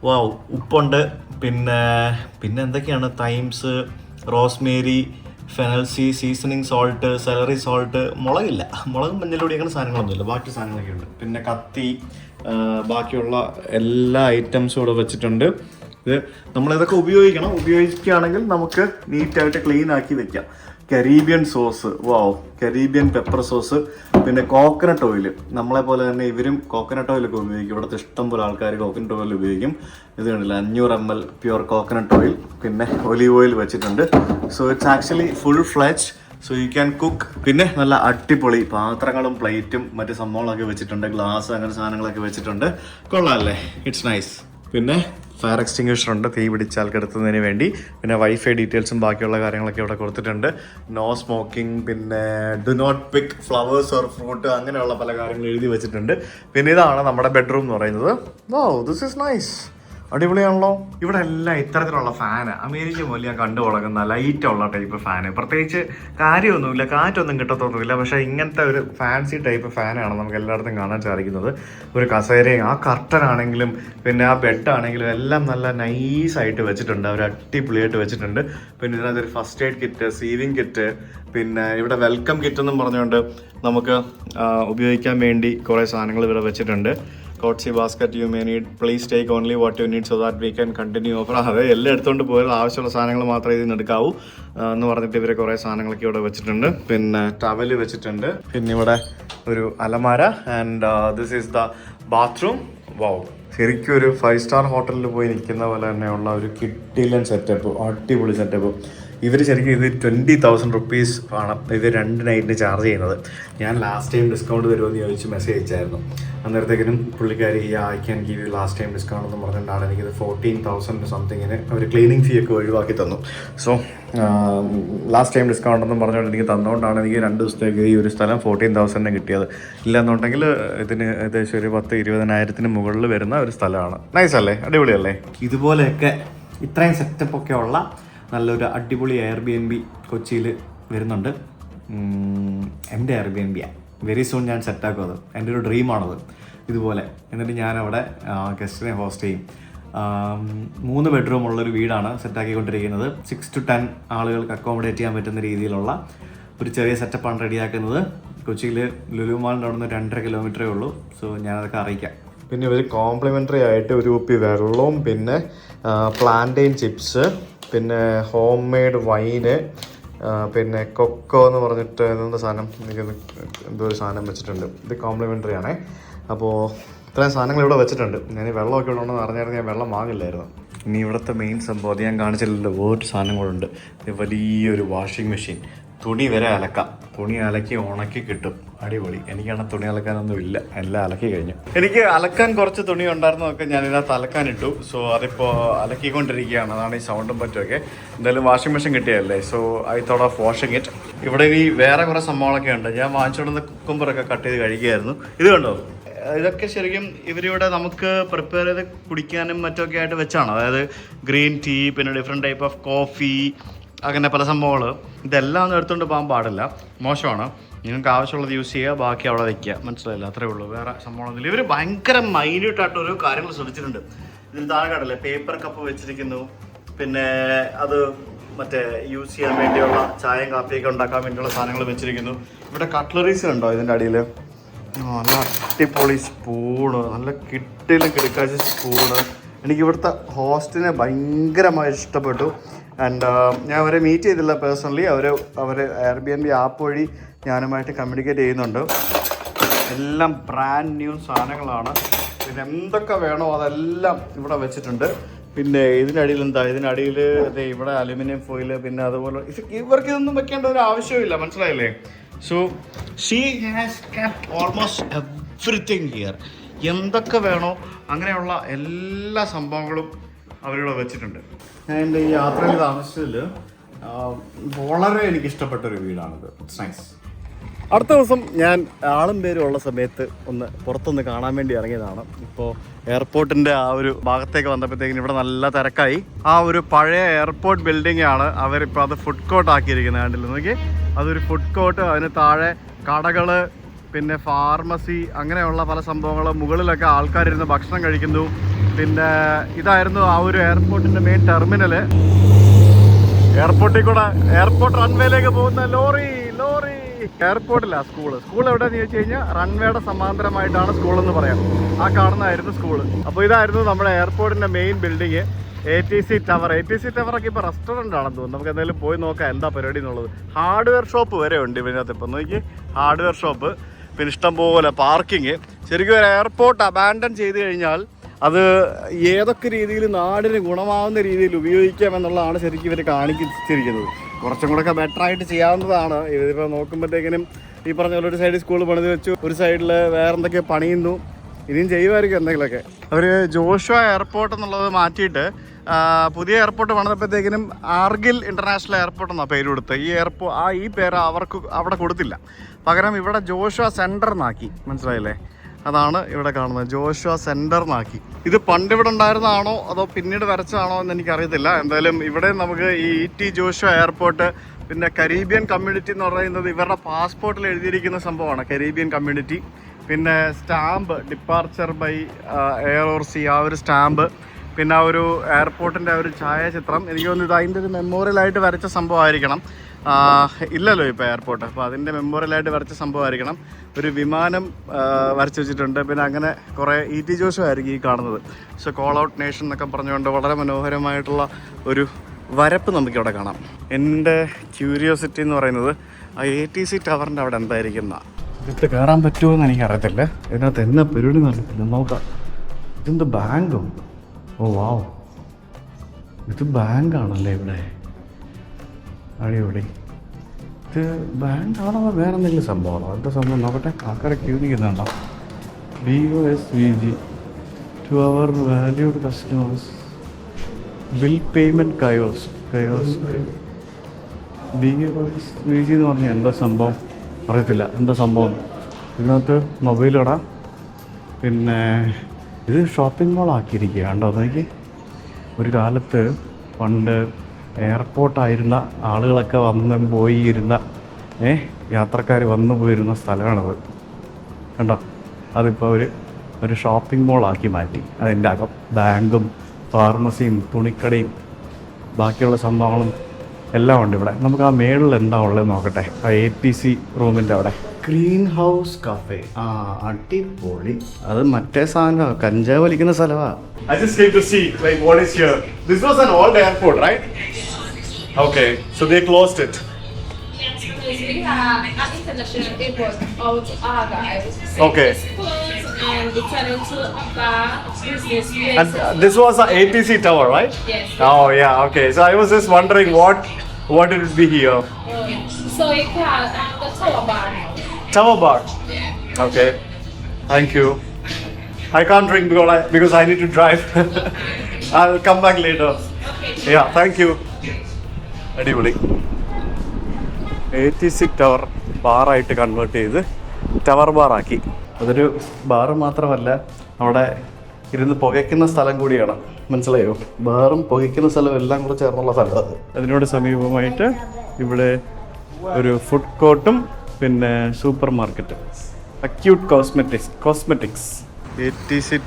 വാവ്, ഉപ്പുണ്ട്, പിന്നെ എന്തൊക്കെയാണ്, thymes, rosemary, fennel seed, seasoning salt, celery salt, മുളകില്ല, മുളകും മഞ്ഞൾപ്പൊടി അങ്ങനെ സാധനങ്ങളൊന്നുമില്ല, ബാക്കി സാധനങ്ങളൊക്കെ ഉണ്ട്. പിന്നെ കത്തി, ബാക്കിയുള്ള എല്ലാ ഐറ്റംസും ഇവിടെ വെച്ചിട്ടുണ്ട്. ഇത് നമ്മളിതൊക്കെ ഉപയോഗിക്കുകയാണെങ്കിൽ നമുക്ക് നീറ്റായിട്ട് ക്ലീൻ ആക്കി വെക്കാം. Caribbean sauce, Caribbean pepper sauce, പിന്നെ കോക്കനട്ട് ഓയിൽ. നമ്മളെ പോലെ തന്നെ ഇവരും കോക്കനട്ട് ഓയിലൊക്കെ ഉപയോഗിക്കും. ഇവിടുത്തെ ഇഷ്ടം പോലെ ആൾക്കാർ കോക്കനട്ട് ഓയിൽ ഉപയോഗിക്കും. ഇത് കണ്ടില്ല, 500 ml പ്യുവർ കോക്കനട്ട് ഓയിൽ, പിന്നെ ഒലീവ് ഓയിൽ വെച്ചിട്ടുണ്ട്. So it's actually full fledge, so you can cook. പിന്നെ നല്ല അടിപൊളി പാത്രങ്ങളും പ്ലേറ്റും മറ്റ് സംഭവങ്ങളൊക്കെ വെച്ചിട്ടുണ്ട്, ഗ്ലാസ് അങ്ങനെ സാധനങ്ങളൊക്കെ വെച്ചിട്ടുണ്ട്. കൊള്ളാമല്ലേ? It's nice. പിന്നെ ഫയർ എക്സ്റ്റിങ്വിഷർ ഉണ്ട്, തീ പിടിച്ചാൽ കെടുത്തുന്നതിന് വേണ്ടി. പിന്നെ വൈഫൈ ഡീറ്റെയിൽസും ബാക്കിയുള്ള കാര്യങ്ങളൊക്കെ ഇവിടെ കൊടുത്തിട്ടുണ്ട്. നോ സ്മോക്കിംഗ്, പിന്നെ do not pick flowers or fruit, അങ്ങനെയുള്ള പല കാര്യങ്ങളും എഴുതി വെച്ചിട്ടുണ്ട്. പിന്നെ ഇതാണ് നമ്മുടെ ബെഡ്റൂം എന്ന് പറയുന്നത്. ദിസ് ഈസ് നൈസ്, അടിപൊളിയാണല്ലോ. ഇവിടെ എല്ലാം ഇത്തരത്തിലുള്ള ഫാന്, അമേരിക്ക മൂലം ഞാൻ കണ്ടു തുടങ്ങുന്ന ലൈറ്റുള്ള ടൈപ്പ് ഫാന്. പ്രത്യേകിച്ച് കാര്യമൊന്നുമില്ല, കാറ്റൊന്നും കിട്ടത്തൊന്നുമില്ല, പക്ഷേ ഇങ്ങനത്തെ ഒരു ഫാൻസി ടൈപ്പ് ഫാനാണ് നമുക്ക് എല്ലായിടത്തും കാണാൻ സാധിക്കുന്നത്. ഒരു കസേരയും ആ കർട്ടനാണെങ്കിലും പിന്നെ ആ ബെഡാണെങ്കിലും എല്ലാം നല്ല നൈസായിട്ട് വെച്ചിട്ടുണ്ട്, അവർ അടിപൊളിയായിട്ട് വെച്ചിട്ടുണ്ട്. പിന്നെ ഇതിനകത്തൊരു first aid kit, sieving kit, പിന്നെ ഇവിടെ വെൽക്കം കിറ്റ് എന്നും പറഞ്ഞുകൊണ്ട് നമുക്ക് ഉപയോഗിക്കാൻ വേണ്ടി കുറേ സാധനങ്ങൾ ഇവിടെ വെച്ചിട്ടുണ്ട്. Courtesy basket you may need, please take only what you need so that we can continue offer. അത് എല്ലാം എടുത്തുകൊണ്ട് പോയാൽ ആവശ്യമുള്ള സാധനങ്ങൾ മാത്രമേ ഇതിന് എടുക്കാവൂ എന്ന് പറഞ്ഞിട്ട് ഇവർ കുറേ സാധനങ്ങളൊക്കെ ഇവിടെ വെച്ചിട്ടുണ്ട്. പിന്നെ ടവല് വെച്ചിട്ടുണ്ട്. പിന്നെ ഇവിടെ ഒരു അലമാര and this is the bathroom. ശരിക്കും ഒരു 5-star ഹോട്ടലിൽ പോയി നിൽക്കുന്ന പോലെ തന്നെയുള്ള ഒരു കിഡിലൻ സെറ്റപ്പ്, അടിപൊളി സെറ്റപ്പ്. ഇവർ ശരിക്കും ഇത് 20,000 rupees ആണ് ഇത് 2 നൈറ്റിന് ചാർജ് ചെയ്യുന്നത്. ഞാൻ ലാസ്റ്റ് ടൈം ഡിസ്കൗണ്ട് തരുമെന്ന് ചോദിച്ച് മെസ്സേജ് അയച്ചായിരുന്നു. അന്നേരത്തേക്കിനും പുള്ളിക്കാരി I can give you last time discount എന്ന് പറഞ്ഞിട്ടാണ് എനിക്കിത് 14,000 സംതിങ്ങിന് അവർ ക്ലീനിങ് ഫീ ഒക്കെ ഒഴിവാക്കി തന്നു. സോ ലാസ്റ്റ് ടൈം ഡിസ്കൗണ്ട് എന്നും പറഞ്ഞുകൊണ്ട് എനിക്ക് തന്നുകൊണ്ടാണ് എനിക്ക് 2 ദിവസത്തേക്ക് ഈ ഒരു സ്ഥലം 14,000 കിട്ടിയത്. ഇല്ലയെന്നുണ്ടെങ്കിൽ ഇതിന് ഏകദേശം ഒരു 10-20,000 മുകളിൽ വരുന്ന ഒരു സ്ഥലമാണ്. നൈസ് അല്ലേ? അടിപൊളിയല്ലേ? ഇതുപോലെയൊക്കെ ഇത്രയും സെറ്റപ്പൊക്കെ ഉള്ള നല്ലൊരു അടിപൊളി Airbnb കൊച്ചിയിൽ വരുന്നുണ്ട്. എൻ്റെ Airbnb-യാണ്. വെരി സൂൺ ഞാൻ സെറ്റാക്കും. അത് എൻ്റെ ഒരു ഡ്രീമാണത് ഇതുപോലെ. എന്നിട്ട് ഞാനവിടെ ഗസ്റ്റിനെ ഹോസ്റ്റ് ചെയ്യും. 3 ബെഡ്റൂം ഉള്ളൊരു വീടാണ് സെറ്റാക്കിക്കൊണ്ടിരിക്കുന്നത്. 6 to 10 ആളുകൾക്ക് അക്കോമഡേറ്റ് ചെയ്യാൻ പറ്റുന്ന രീതിയിലുള്ള ഒരു ചെറിയ സെറ്റപ്പാണ് റെഡിയാക്കുന്നത്. കൊച്ചിയിൽ ലുലു മാളിൻ്റെ അവിടെ നിന്ന് 2.5 കിലോമീറ്ററേ ഉള്ളൂ. സോ ഞാനതൊക്കെ അറിയിക്കാം. പിന്നെ ഇവർ കോംപ്ലിമെൻ്ററി ആയിട്ട് ഒരു കുപ്പി വെള്ളവും പിന്നെ പ്ലാന്റെയിൻ ചിപ്സ്, പിന്നെ ഹോം മെയ്ഡ് വൈന്, പിന്നെ കൊക്കോ എന്ന് പറഞ്ഞിട്ട് എന്താ സാധനം, എനിക്കത് എന്തോ ഒരു സാധനം വെച്ചിട്ടുണ്ട്. ഇത് കോംപ്ലിമെൻ്ററി ആണേ. അപ്പോൾ ഇത്രയും സാധനങ്ങൾ ഇവിടെ വെച്ചിട്ടുണ്ട്. ഞാൻ ഈ വെള്ളമൊക്കെ ഉള്ളതെന്ന് പറഞ്ഞായിരുന്നു ഞാൻ വെള്ളം വാങ്ങില്ലായിരുന്നു. ഇനി ഇവിടുത്തെ മെയിൻ സംഭവം അത് ഞാൻ കാണിച്ചില്ലല്ലോ, വേറൊരു സാധനങ്ങളുണ്ട്. വലിയൊരു വാഷിംഗ് മെഷീൻ, തുണി വരെ അലക്കാം. തുണി അലക്കി ഉണക്കി കിട്ടും. അടിപൊളി. എനിക്കാണ് തുണി അലക്കാനൊന്നും ഇല്ല, എല്ലാം അലക്കി കഴിഞ്ഞു. എനിക്ക് അലക്കാൻ കുറച്ച് തുണി ഉണ്ടായിരുന്നതൊക്കെ ഞാൻ ഇതിനകത്ത് അലക്കാനിട്ടു. സോ അതിപ്പോൾ അലക്കിക്കൊണ്ടിരിക്കുകയാണ്. അതാണ് ഈ സൗണ്ടും പറ്റുമൊക്കെ. എന്തായാലും വാഷിംഗ് മെഷീൻ കിട്ടിയല്ലേ, so I thought of washing it. ഇവിടെ ഇനി വേറെ കുറേ സംഭവങ്ങളൊക്കെ ഉണ്ട്. ഞാൻ വാങ്ങിച്ചുകൊണ്ടുവന്ന കുക്കുംബറൊക്കെ കട്ട് ചെയ്ത് കഴിക്കുകയായിരുന്നു. ഇത് കണ്ടോ? ഇതൊക്കെ ശരിക്കും ഇവരിവിടെ നമുക്ക് പ്രിപ്പയർ ചെയ്ത് കുടിക്കാനും മറ്റൊക്കെ ആയിട്ട് വെച്ചാണ്. അതായത് ഗ്രീൻ ടീ, പിന്നെ ഡിഫറെൻറ്റ് ടൈപ്പ് ഓഫ് കോഫി, അങ്ങനെ പല സംഭവങ്ങൾ. ഇതെല്ലാം ഒന്നും എടുത്തുകൊണ്ട് പോകാൻ പാടില്ല, മോശമാണ്. നിങ്ങൾക്ക് ആവശ്യമുള്ളത് യൂസ് ചെയ്യുക, ബാക്കി അവിടെ വയ്ക്കുക. മനസ്സിലായില്ല? അത്രേ ഉള്ളൂ, വേറെ സംഭവമൊന്നുമില്ല. ഇവർ ഭയങ്കര മൈന്യൂട്ടായിട്ട് ഓരോ കാര്യങ്ങൾ ശ്രദ്ധിച്ചിട്ടുണ്ട്. ഇതിൽ താഴെ കണ്ടില്ലേ, പേപ്പർ കപ്പ് വെച്ചിരിക്കുന്നു. പിന്നെ അത് മറ്റേ യൂസ് ചെയ്യാൻ വേണ്ടിയുള്ള ചായയും കാപ്പിയൊക്കെ ഉണ്ടാക്കാൻ വേണ്ടിയുള്ള സാധനങ്ങൾ വെച്ചിരിക്കുന്നു. ഇവിടെ കട്ട്ലറീസ് ഉണ്ടോ ഇതിൻ്റെ അടിയിൽ? നല്ല അടിപൊളി സ്പൂണ്, നല്ല കിടക്കാച്ച സ്പൂണ്. എനിക്കിവിടുത്തെ ഹോസ്റ്റിനെ ഭയങ്കരമായി ഇഷ്ടപ്പെട്ടു. ആൻഡ് ഞാൻ അവരെ മീറ്റ് ചെയ്തില്ല പേഴ്സണലി. അവർ Airbnb ആപ്പ് വഴി ഞാനുമായിട്ട് കമ്മ്യൂണിക്കേറ്റ് ചെയ്യുന്നുണ്ട്. എല്ലാം ബ്രാൻഡ് ന്യൂ സാധനങ്ങളാണ്. പിന്നെ എന്തൊക്കെ വേണോ അതെല്ലാം ഇവിടെ വെച്ചിട്ടുണ്ട്. പിന്നെ ഇതിനടിയിൽ എന്താ, ഇതിനടിയിൽ ഇവിടെ അലുമിനിയം ഫോയിൽ, പിന്നെ അതുപോലെ ഇവർക്ക് ഇതൊന്നും വെക്കേണ്ട ഒരു ആവശ്യമില്ല. മനസ്സിലായില്ലേ? So she has kept almost everything here. എന്തൊക്കെ വേണോ അങ്ങനെയുള്ള എല്ലാ സംഭവങ്ങളും അവരിവിടെ വെച്ചിട്ടുണ്ട്. ഞാൻ എൻ്റെ ഈ യാത്രയിൽ താമസിച്ചതിൽ വളരെ എനിക്കിഷ്ടപ്പെട്ടൊരു വീടാണിത്. It's nice. അടുത്ത ദിവസം ഞാൻ ആളും പേരും ഉള്ള സമയത്ത് ഒന്ന് പുറത്തൊന്ന് കാണാൻ വേണ്ടി ഇറങ്ങിയതാണ്. ഇപ്പോൾ എയർപോർട്ടിൻ്റെ ആ ഒരു ഭാഗത്തേക്ക് വന്നപ്പോഴത്തേക്കിന് ഇവിടെ നല്ല തിരക്കായി. ആ ഒരു പഴയ എയർപോർട്ട് ബിൽഡിംഗ് ആണ് അവരിപ്പോൾ അത് ഫുഡ് കോർട്ട് ആക്കിയിരിക്കുന്നത്. കണ്ടില്ല നോക്കി, അതൊരു ഫുഡ് കോർട്ട്. അതിന് താഴെ കടകൾ, പിന്നെ ഫാർമസി, അങ്ങനെയുള്ള പല സംഭവങ്ങൾ. മുകളിലൊക്കെ ആൾക്കാരിരുന്ന് ഭക്ഷണം കഴിക്കുന്നു. പിന്നെ ഇതായിരുന്നു ആ ഒരു എയർപോർട്ടിൻ്റെ മെയിൻ ടെർമിനൽ. എയർപോർട്ട് റൺവേയിലേക്ക് പോകുന്ന ലോറി. എയർപോർട്ടില്ല, സ്കൂൾ എവിടെയെന്ന് ചോദിച്ചു കഴിഞ്ഞാൽ റൺവേയുടെ സമാന്തരമായിട്ടാണ് സ്കൂളെന്ന് പറയാം. ആ കാണുന്നതായിരുന്നു സ്കൂള്. അപ്പോൾ ഇതായിരുന്നു നമ്മുടെ എയർപോർട്ടിൻ്റെ main building, ATC tower. ATC ടവറൊക്കെ ഇപ്പോൾ റെസ്റ്റോറൻ്റ് ആണെന്ന് തോന്നുന്നു. നമുക്ക് എന്തായാലും പോയി നോക്കാം എന്താ പരിപാടി എന്നുള്ളത്. ഹാർഡ്വെയർ ഷോപ്പ് വരെ ഉണ്ട് ഇതിനകത്ത്. ഇപ്പം നോക്കി, ഹാർഡ്വെയർ ഷോപ്പ്, പിന്നെ ഇഷ്ടംപോലെ പാർക്കിങ്. ശരിക്കും ഒരു എയർപോർട്ട് അബാൻഡൻ ചെയ്ത് കഴിഞ്ഞാൽ അത് ഏതൊക്കെ രീതിയിൽ നാടിന് ഗുണമാകുന്ന രീതിയിൽ ഉപയോഗിക്കാമെന്നുള്ളതാണ് ശരിക്കും ഇവർ കാണിച്ചിരിക്കുന്നത്. കുറച്ചും കൂടെ ഒക്കെ ബെറ്റർ ആയിട്ട് ചെയ്യാവുന്നതാണ്. ഇതിപ്പോൾ നോക്കുമ്പോഴത്തേക്കിനും ഈ പറഞ്ഞ പോലെ ഒരു സൈഡിൽ സ്കൂൾ പണിത് വെച്ചു, ഒരു സൈഡിൽ വേറെ എന്തൊക്കെ പണിയുന്നു. ഇനിയും ചെയ്യുമായിരിക്കും എന്തെങ്കിലുമൊക്കെ. അവർ ജോഷുവ എയർപോർട്ട് എന്നുള്ളത് മാറ്റിയിട്ട് പുതിയ എയർപോർട്ട് പണിതപ്പോഴത്തേക്കിനും ആർഗിൽ ഇൻ്റർനാഷണൽ എയർപോർട്ട് എന്നാണ് പേര് കൊടുത്തത്. ഈ പേര് അവർക്ക് അവിടെ കൊടുത്തില്ല. പകരം ഇവിടെ ജോഷുവ സെൻറ്റർ എന്നാക്കി. മനസ്സിലായില്ലേ? അതാണ് ഇവിടെ കാണുന്നത്, ജോഷുവ സെൻറ്റർ എന്നാക്കി. ഇത് പണ്ട് ഇവിടെ ഉണ്ടായിരുന്നതാണോ അതോ പിന്നീട് വരച്ചതാണോ എന്ന് എനിക്കറിയത്തില്ല. എന്തായാലും ഇവിടെ നമുക്ക് ഈ ET ജോഷുവ എയർപോർട്ട്, പിന്നെ കരീബിയൻ കമ്മ്യൂണിറ്റി എന്ന് പറയുന്നത് ഇവരുടെ പാസ്പോർട്ടിൽ എഴുതിയിരിക്കുന്ന സംഭവമാണ്, കരീബിയൻ കമ്മ്യൂണിറ്റി. പിന്നെ stamp, departure by air or sea, ആ ഒരു സ്റ്റാമ്പ്, പിന്നെ ആ ഒരു എയർപോർട്ടിൻ്റെ ആ ഒരു ഛായാചിത്രം. എനിക്ക് തോന്നുന്നു ഇത് അതിൻ്റെ ഒരു മെമ്മോറിയലായിട്ട് വരച്ച സംഭവമായിരിക്കണം. ഇല്ലല്ലോ ഇപ്പോൾ എയർപോർട്ട്, അപ്പോൾ അതിൻ്റെ മെമ്മോറിയലായിട്ട് വരച്ച സംഭവമായിരിക്കണം. ഒരു വിമാനം വരച്ച് വെച്ചിട്ടുണ്ട്. പിന്നെ അങ്ങനെ കുറേ ET ജോഷുവ ആയിരിക്കും ഈ കാണുന്നത്. പക്ഷേ കോൾ ഔട്ട് നേഷൻ എന്നൊക്കെ പറഞ്ഞുകൊണ്ട് വളരെ മനോഹരമായിട്ടുള്ള ഒരു വരപ്പ് നമുക്കിവിടെ കാണാം. എൻ്റെ ക്യൂരിയോസിറ്റി എന്ന് പറയുന്നത് ആ ATC ടവറിൻ്റെ അവിടെ എന്തായിരിക്കും എന്നാ. ഇതിട്ട് കയറാൻ പറ്റുമോ എന്ന് എനിക്കറിയത്തില്ല. ഇതിനകത്ത് എന്നാ പരിപാടി നടത്തില്ല നോക്കാം. ഇതെന്ത് ബാങ്കോ? ഓ വാവ്, ഇത് ബാങ്കാണല്ലേ ഇവിടെ? അടിപൊളി. ഇത് ബാങ്കാണോ വേറെ എന്തെങ്കിലും സംഭവമാണോ? എന്താ സംഭവം നോക്കട്ടെ. ആൾക്കാരെ ക്യൂ നിൽക്കുന്നുണ്ടോ? BOSVG to our valued customers bill payment kiosk. BOSVG എന്ന് പറഞ്ഞാൽ എന്താ സംഭവം അറിയത്തില്ല. എന്താ സംഭവം? ഇതിനകത്ത് മൊബൈൽ കട, പിന്നെ ഇത് ഷോപ്പിംഗ് മോൾ ആക്കിയിരിക്കുക. കണ്ടോ നോക്കി. ഒരു കാലത്ത് പണ്ട് എയർപോർട്ടായിരുന്ന ആളുകളൊക്കെ വന്ന് പോയിരുന്ന യാത്രക്കാർ വന്നു പോയിരുന്ന സ്ഥലമാണത്. കണ്ടോ? അതിപ്പോൾ ഒരു ഷോപ്പിംഗ് മോളാക്കി മാറ്റി. അതിൻ്റെ അകം ബാങ്കും ഫാർമസിയും തുണിക്കടയും ബാക്കിയുള്ള സംഭവങ്ങളും എല്ലാം ഉണ്ട് ഇവിടെ. നമുക്ക് ആ മേളിൽ എന്താ ഉള്ളത് നോക്കട്ടെ. ആ ATC റൂമിൻ്റെ അവിടെ ഗ്രീൻ ഹൗസ് കഫേ. അടിപൊളി. അത് മറ്റേ സാധനം കഞ്ചാവ് വലിക്കുന്ന സ്ഥലമാണ്. I just came to see like what is here. This was an old airport, right? Okay, so they closed it. Yes, because we have an international airport out Argyle. Okay. And it turned into a bar business place. And this was a ATC tower, right? Yes. Oh yeah, okay. So I was just wondering what did it be here? So it called the Tower Bar. Tower bar. Yeah. Okay. Thank you. I can't drink because I need to drive. I'll come back later. Okay. Yeah, thank you. അടിപൊളി. ATC tower ബാറായിട്ട് convert ചെയ്ത് tower ബാറാക്കി. അതൊരു bar മാത്രമല്ല, അവിടെ ഇരുന്ന് പുകയ്ക്കുന്ന സ്ഥലം കൂടിയാണ്. മനസ്സിലായോ? ബാറും പുകയ്ക്കുന്ന സ്ഥലം എല്ലാം കൂടെ ചേർന്നുള്ള സ്ഥലമാണ്. അതിനോട് സമീപമായിട്ട് ഇവിടെ ഒരു ഫുഡ് കോർട്ടും പിന്നെ super market. Acute cosmetics. ATC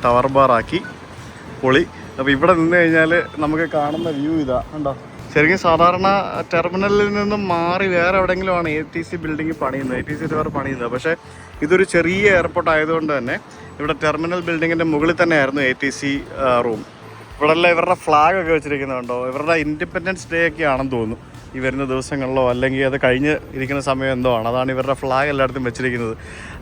tower ബാറാക്കി. പൊളി. അപ്പോൾ ഇവിടെ നിന്ന് കഴിഞ്ഞാൽ നമുക്ക് കാണുന്ന വ്യൂ ഇതാ. ഉണ്ടോ? ശരിക്കും സാധാരണ ടെർമിനലിൽ നിന്നും മാറി വേറെ എവിടെയെങ്കിലുമാണ് ATC ബിൽഡിംഗ് പണിയുന്നത്, ATC ടവർ പണിയുന്നത്. പക്ഷേ ഇതൊരു ചെറിയ എയർപോർട്ട് ആയതുകൊണ്ട് തന്നെ ഇവിടെ ടെർമിനൽ ബിൽഡിങ്ങിൻ്റെ മുകളിൽ തന്നെയായിരുന്നു ATC റൂം. ഇവിടെ എല്ലാം ഇവരുടെ ഫ്ലാഗ് ഒക്കെ വെച്ചിരിക്കുന്നുണ്ടോ. ഇവരുടെ ഇൻഡിപെൻഡൻസ് ഡേ ഒക്കെ ആണെന്ന് തോന്നുന്നു ഈ വരുന്ന ദിവസങ്ങളിലോ, അല്ലെങ്കിൽ അത് കഴിഞ്ഞ് ഇരിക്കുന്ന സമയം എന്തോ ആണ്. അതാണ് ഇവരുടെ ഫ്ലാഗ് എല്ലായിടത്തും വെച്ചിരിക്കുന്നത്.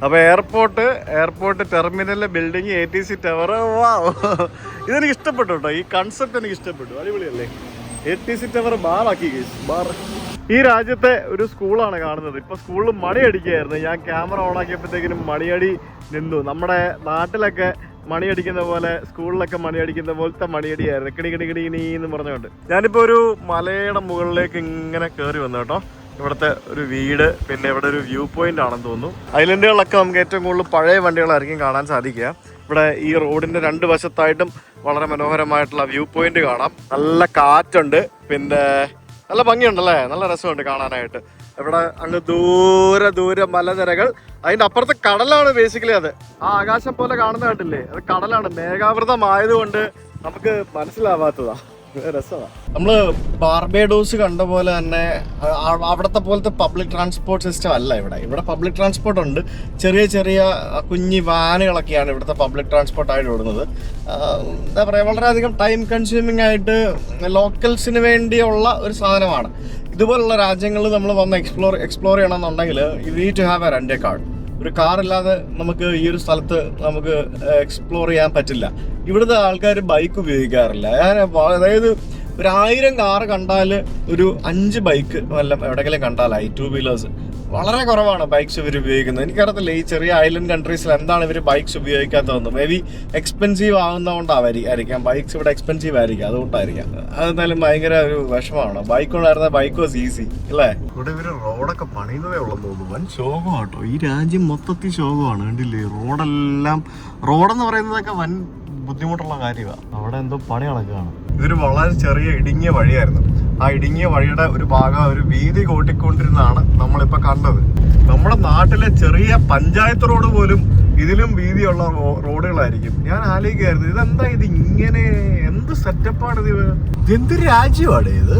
അപ്പോൾ എയർപോർട്ട് ടെർമിനലിലെ ബിൽഡിങ് ATC ടവർ. വാവ്, ഇതെനിക്ക് ഇഷ്ടപ്പെട്ടു കേട്ടോ. ഈ കൺസെപ്റ്റ് എനിക്ക് ഇഷ്ടപ്പെട്ടു. അടിപൊളിയല്ലേ? ATC ടവർ ബാറാക്കി. ബാർ. ഈ രാജ്യത്തെ ഒരു സ്കൂളാണ് കാണുന്നത്. ഇപ്പോൾ സ്കൂളിൽ മണിയടിക്കുകയായിരുന്നു. ഞാൻ ക്യാമറ ഓണാക്കിയപ്പോഴത്തേക്കിനും മണിയടി നിന്നു. നമ്മുടെ നാട്ടിലൊക്കെ മണിയടിക്കുന്ന പോലെ സ്കൂളിലൊക്കെ മണിയടിക്കുന്ന പോലത്തെ മണിയടിയായിരുന്നു. കിണി എന്ന് പറഞ്ഞുകൊണ്ട്. ഞാനിപ്പോൾ ഒരു മലയുടെ മുകളിലേക്ക് ഇങ്ങനെ കയറി വന്നു കേട്ടോ. ഇവിടുത്തെ ഒരു വീട്, പിന്നെ ഇവിടെ ഒരു വ്യൂ പോയിന്റ് ആണെന്ന് തോന്നുന്നു. ഐലൻഡുകളിലൊക്കെ നമുക്ക് ഏറ്റവും കൂടുതൽ പഴയ വണ്ടികളായിരിക്കും കാണാൻ സാധിക്കുക. ഇവിടെ ഈ റോഡിൻ്റെ രണ്ട് വശത്തായിട്ടും വളരെ മനോഹരമായിട്ടുള്ള വ്യൂ പോയിന്റ് കാണാം. നല്ല കാറ്റുണ്ട്, പിന്നെ നല്ല ഭംഗിയുണ്ടല്ലേ, നല്ല രസമുണ്ട് കാണാനായിട്ട്. ഇവിടെ അങ്ങ് ദൂരെ മലനിരകൾ, അതിന്റെ അപ്പുറത്ത് കടലാണ് ബേസിക്കലി. അത് ആ ആകാശം പോലെ കാണുന്ന കണ്ടില്ലേ, അത് കടലാണ്. മേഘാവൃതമായതുകൊണ്ട് നമുക്ക് മനസ്സിലാവാത്തതാ, രസമാണ്. നമ്മള് ബാർബേഡോസ് കണ്ട പോലെ തന്നെ അവിടത്തെ പോലത്തെ പബ്ലിക് ട്രാൻസ്പോർട്ട് സിസ്റ്റം അല്ല ഇവിടെ പബ്ലിക് ട്രാൻസ്പോർട്ട് ഉണ്ട്. ചെറിയ കുഞ്ഞി വാനുകളൊക്കെയാണ് ഇവിടുത്തെ പബ്ലിക് ട്രാൻസ്പോർട്ടായിട്ട് ഓടുന്നത്. എന്താ പറയുക, വളരെയധികം ടൈം കൺസ്യൂമിങ് ആയിട്ട് ലോക്കൽസിന് വേണ്ടിയുള്ള ഒരു സാധനമാണ്. ഇതുപോലുള്ള രാജ്യങ്ങളിൽ നമ്മൾ വന്ന് എക്സ്പ്ലോർ ചെയ്യണമെന്നുണ്ടെങ്കിൽ you need to have a rent a car. ഒരു കാറില്ലാതെ നമുക്ക് ഈ ഒരു സ്ഥലത്ത് നമുക്ക് എക്സ്പ്ലോർ ചെയ്യാൻ പറ്റില്ല. ഇവിടുത്തെ ആൾക്കാർ ബൈക്ക് ഉപയോഗിക്കാറില്ല. അതായത് 1000 കാറ് കണ്ടാൽ ഒരു 5 ബൈക്ക് വല്ല എവിടെയെങ്കിലും കണ്ടാലായി. 2 വീലേഴ്സ് വളരെ കുറവാണ് ബൈക്സ് ഇവർ ഉപയോഗിക്കുന്നത്. എനിക്കറിയത്തില്ല ഈ ചെറിയ ഐലൻഡ് കൺട്രീസിൽ എന്താണ് ഇവർ ബൈക്സ് ഉപയോഗിക്കാത്തതെന്ന്. മേ ബി എക്സ്പെൻസീവ് ആവുന്നതുകൊണ്ടായിരിക്കാം, ബൈക്സ് ഇവിടെ എക്സ്പെൻസീവ് ആയിരിക്കും, അതുകൊണ്ടായിരിക്കാം. അതെന്തായാലും ഭയങ്കര ഒരു വിഷമമാണ്. ബൈക്ക് ഉണ്ടായിരുന്ന ബൈക്ക് വാസ് ഈസി അല്ലേ. ഇവിടെ ഇവര് റോഡൊക്കെ പണിയുന്നതേ ഉള്ളെന്ന് തോന്നുന്നു. വൻ ശോകമാണ് കേട്ടോ, ഈ രാജ്യം മൊത്തത്തിൽ ശോകമാണ്. കണ്ടില്ലേ, റോഡെന്ന് പറയുന്നതൊക്കെ വൻ ബുദ്ധിമുട്ടുള്ള കാര്യമാണ്. അവിടെ എന്തോ പണി നടക്കുകയാണ്. ഇതൊരു വളരെ ചെറിയ ഇടുങ്ങിയ വഴിയായിരുന്നു. ആ ഇടുങ്ങിയ വഴിയുടെ ഒരു ഭാഗം ഒരു വീതി കൂട്ടിക്കൊണ്ടിരുന്നതാണ് നമ്മളിപ്പോ കണ്ടത്. നമ്മുടെ നാട്ടിലെ ചെറിയ പഞ്ചായത്ത് റോഡ് പോലും ഇതിലും വീതിയുള്ള റോഡുകളായിരിക്കും. ഞാൻ ആലോചിക്കായിരുന്നു, ഇതെന്താ ഇത് ഇങ്ങനെ, എന്ത് സെറ്റപ്പാണ് ഇത്, എന്ത് രാജ്യമാണ് ഇത്.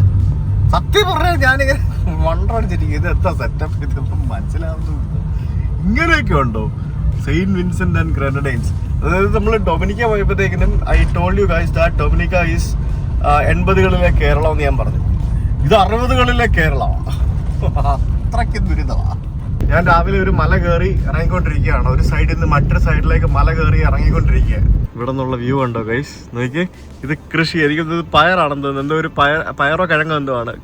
സത്യം പറഞ്ഞാൽ ഞാനിങ്ങനെ വണ്ടടിച്ചിരിക്കും, ഇത് എന്താ സെറ്റപ്പ്, ഇതൊന്നും മനസ്സിലാവുന്നില്ല. ഇങ്ങനെയൊക്കെ ഉണ്ടോ? Saint Vincent and Grenadines. അതായത് നമ്മൾ ഡൊമിനിക്ക പോയപ്പോഴത്തേക്കിനും I told you guys that Dominica is 80കളിലെ കേരളം എന്ന് ഞാൻ പറഞ്ഞു. ഇത് 60കളിലെ കേരളമാണ്. അത്രയ്ക്ക് ദുരിതമാണ്. ഞാൻ രാവിലെ ഒരു മല കയറി ഇറങ്ങിക്കൊണ്ടിരിക്കുകയാണ്. ഒരു സൈഡിൽ നിന്ന് മറ്റൊരു സൈഡിലേക്ക് മല കയറി ഇറങ്ങിക്കൊണ്ടിരിക്കുക. ഇവിടെ നിന്നുള്ള വ്യൂ ഉണ്ടോ ഗൈസ്, നോക്കി. ഇത് കൃഷി, എനിക്കൊന്നത് പയറാണെന്ന് തോന്നുന്നു, എന്തോ ഒരു പയറോ കിഴങ്ങോ എന്തോ ആണ്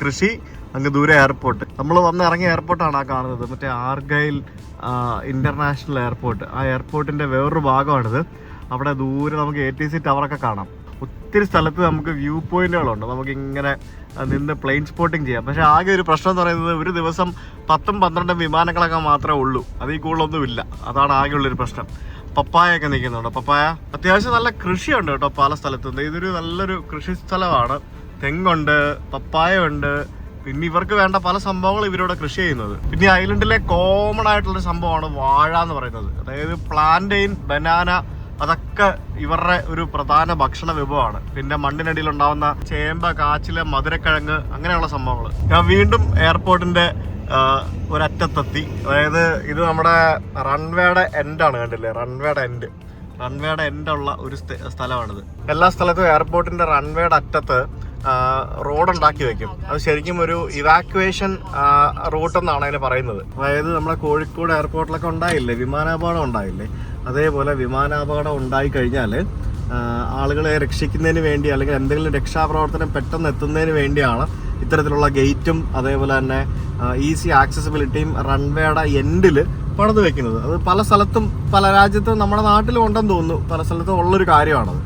കൃഷി. അങ്ങ് ദൂരെ എയർപോർട്ട്, നമ്മൾ വന്ന് ഇറങ്ങിയ എയർപോർട്ടാണ് ആ കാണുന്നത്, മറ്റേ ആർഗൈൽ ഇന്റർനാഷണൽ എയർപോർട്ട്. ആ എയർപോർട്ടിന്റെ വേറൊരു ഭാഗമാണിത്. അവിടെ ദൂരെ നമുക്ക് ATC ടവറൊക്കെ കാണാം. ഒത്തിരി സ്ഥലത്ത് നമുക്ക് വ്യൂ പോയിന്റുകളുണ്ട്, നമുക്ക് ഇങ്ങനെ നിന്ന് പ്ലെയിൻ സ്പോട്ടിങ് ചെയ്യാം. പക്ഷെ ആകെ ഒരു പ്രശ്നം എന്ന് പറയുന്നത്, ഒരു ദിവസം 10-12 വിമാനങ്ങളൊക്കെ മാത്രമേ ഉള്ളൂ, അതിൽ കൂടുതലൊന്നും ഇല്ല. അതാണ് ആകെയുള്ളൊരു പ്രശ്നം. പപ്പായൊക്കെ നിൽക്കുന്നുണ്ട്. പപ്പായ അത്യാവശ്യം നല്ല കൃഷിയുണ്ട് കേട്ടോ പല സ്ഥലത്തും. ഇതൊരു നല്ലൊരു കൃഷി സ്ഥലമാണ്. തെങ്ങുണ്ട്, പപ്പായ ഉണ്ട്, പിന്നെ ഇവർക്ക് വേണ്ട പല സംഭവങ്ങൾ ഇവരോട് കൃഷി ചെയ്യുന്നത്. പിന്നെ ഐലൻഡിലെ കോമൺ ആയിട്ടുള്ള സംഭവമാണ് വാഴ എന്ന് പറയുന്നത്. അതായത് പ്ലാന്റെയിൻ, ബനാന, അതൊക്കെ ഇവരുടെ ഒരു പ്രധാന ഭക്ഷണ വിഭവമാണ്. പിന്നെ മണ്ണിനടിയിൽ ഉണ്ടാവുന്ന ചേമ്പ്, കാച്ചില്, മധുരക്കിഴങ്ങ്, അങ്ങനെയുള്ള സംഭവങ്ങൾ. ഞാൻ വീണ്ടും എയർപോർട്ടിന്റെ ഒരറ്റത്തെത്തി. അതായത് ഇത് നമ്മുടെ റൺവേയുടെ എൻഡാണ്, കണ്ടില്ലേ, റൺവേയുടെ എൻഡുള്ള ഒരു സ്ഥലമാണിത്. എല്ലാ സ്ഥലത്തും എയർപോർട്ടിന്റെ റൺവേയുടെ അറ്റത്ത് റോഡ് ഉണ്ടാക്കി വെക്കും. അത് ശരിക്കും ഒരു ഇവാക്യുവേഷൻ റൂട്ട് എന്നാണ് അതിന് പറയുന്നത്. അതായത് നമ്മുടെ കോഴിക്കോട് എയർപോർട്ടിലൊക്കെ ഉണ്ടായില്ലേ വിമാനാപകടം ഉണ്ടായില്ലേ, അതേപോലെ വിമാനാപകടം ഉണ്ടായി കഴിഞ്ഞാൽ ആളുകളെ രക്ഷിക്കുന്നതിന് വേണ്ടി അല്ലെങ്കിൽ എന്തെങ്കിലും രക്ഷാപ്രവർത്തനം പെട്ടെന്ന് എത്തുന്നതിന് വേണ്ടിയാണ് ഇത്തരത്തിലുള്ള ഗേറ്റും അതേപോലെ തന്നെ ഈസി ആക്സസിബിലിറ്റിയും റൺവേയുടെ എൻഡിൽ പണിത് വെക്കുന്നത്. അത് പല സ്ഥലത്തും പല രാജ്യത്തും നമ്മുടെ നാട്ടിലും ഉണ്ടെന്ന് തോന്നുന്നു, പല സ്ഥലത്തും ഉള്ളൊരു കാര്യമാണത്.